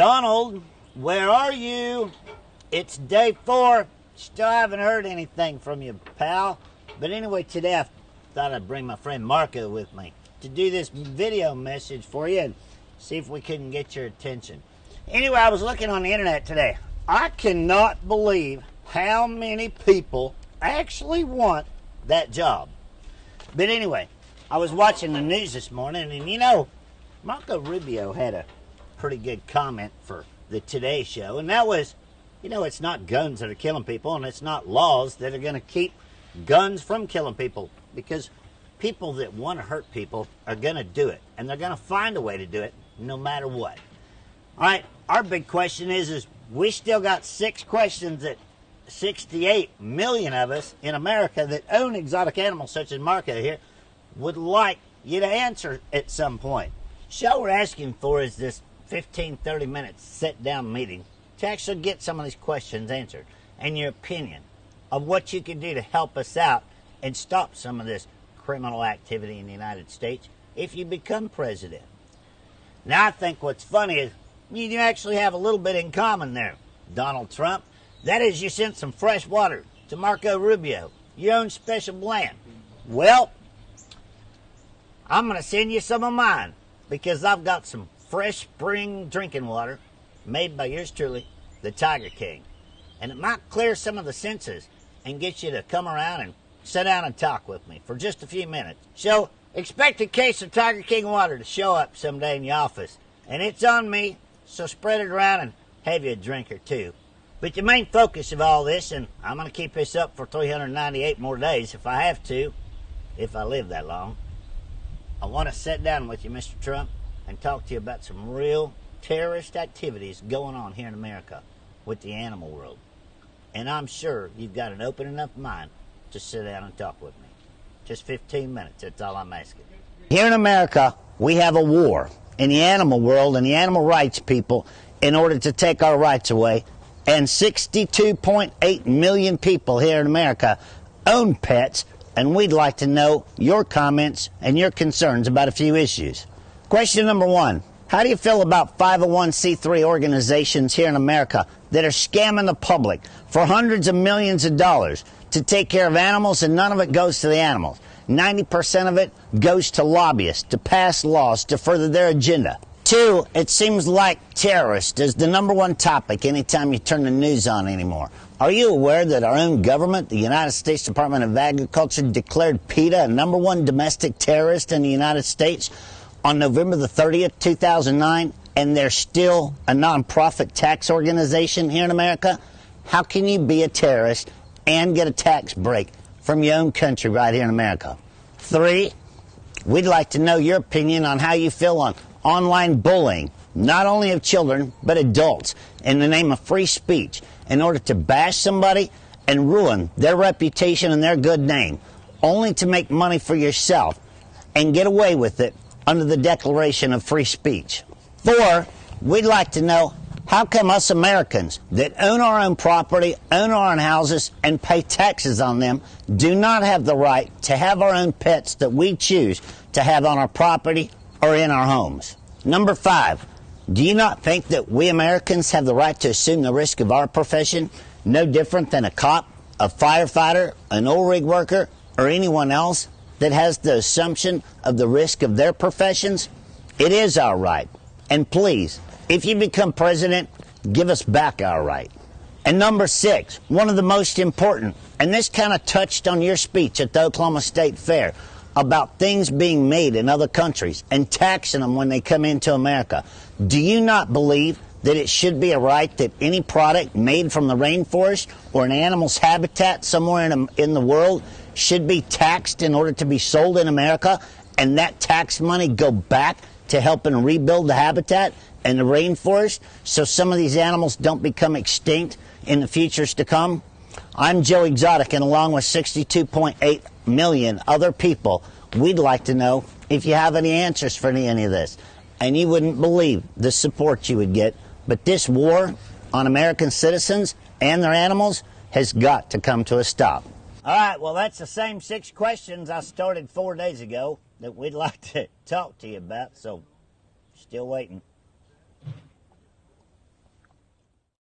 Donald, where are you? It's day 4. Still haven't heard anything from you, pal. But anyway, today I thought I'd bring my friend Marco with me to do this video message for you and see if we couldn't get your attention. Anyway, I was looking on the internet today. I cannot believe how many people actually want that job. But anyway, I was watching the news this morning, and you know, Marco Rubio had a pretty good comment for the Today Show, and that was, you know, it's not guns that are killing people, and it's not laws that are going to keep guns from killing people, because people that want to hurt people are going to do it, and they're going to find a way to do it no matter what. All right, our big question is we still got 6 questions that 68 million of us in America that own exotic animals such as Marco here would like you to answer at some point. So all we're asking for is this 15-30 minute sit-down meeting to actually get some of these questions answered, and your opinion of what you can do to help us out and stop some of this criminal activity in the United States if you become president. Now, I think what's funny is you actually have a little bit in common there, Donald Trump. That is, you sent some fresh water to Marco Rubio, your own special blend. Well, I'm going to send you some of mine, because I've got some fresh spring drinking water made by yours truly, the Tiger King. And it might clear some of the senses and get you to come around and sit down and talk with me for just a few minutes. So expect a case of Tiger King water to show up someday in your office. And it's on me, so spread it around and have you a drink or two. But the main focus of all this, and I'm going to keep this up for 398 more days if I have to, if I live that long, I want to sit down with you, Mr. Trump, and talk to you about some real terrorist activities going on here in America with the animal world. And I'm sure you've got an open enough mind to sit down and talk with me. Just 15 minutes, that's all I'm asking. Here in America, we have a war in the animal world and the animal rights people in order to take our rights away. And 62.8 million people here in America own pets, and we'd like to know your comments and your concerns about a few issues. Question number 1. How do you feel about 501c3 organizations here in America that are scamming the public for hundreds of millions of dollars to take care of animals, and none of it goes to the animals? 90% of it goes to lobbyists to pass laws to further their agenda. 2, it seems like terrorist is the number 1 topic anytime you turn the news on anymore. Are you aware that our own government, the United States Department of Agriculture, declared PETA a number 1 domestic terrorist in the United States on November the 30th, 2009, and they're still a non-profit tax organization here in America? How can you be a terrorist and get a tax break from your own country right here in America? 3, we'd like to know your opinion on how you feel on online bullying, not only of children, but adults, in the name of free speech, in order to bash somebody and ruin their reputation and their good name, only to make money for yourself and get away with it under the Declaration of Free Speech. 4, we'd like to know, how come us Americans that own our own property, own our own houses, and pay taxes on them do not have the right to have our own pets that we choose to have on our property or in our homes? Number 5, do you not think that we Americans have the right to assume the risk of our profession, no different than a cop, a firefighter, an oil rig worker, or anyone else that has the assumption of the risk of their professions? It is our right. And please, if you become president, give us back our right. And number 6, one of the most important, and this kind of touched on your speech at the Oklahoma State Fair about things being made in other countries and taxing them when they come into America. Do you not believe that it should be a right that any product made from the rainforest or an animal's habitat somewhere in the world should be taxed in order to be sold in America, and that tax money go back to helping rebuild the habitat and the rainforest so some of these animals don't become extinct in the futures to come? I'm Joe Exotic, and along with 62.8 million other people, we'd like to know if you have any answers for any of this. And you wouldn't believe the support you would get. But this war on American citizens and their animals has got to come to a stop. All right, well, that's the same 6 questions I started 4 days ago that we'd like to talk to you about, so still waiting.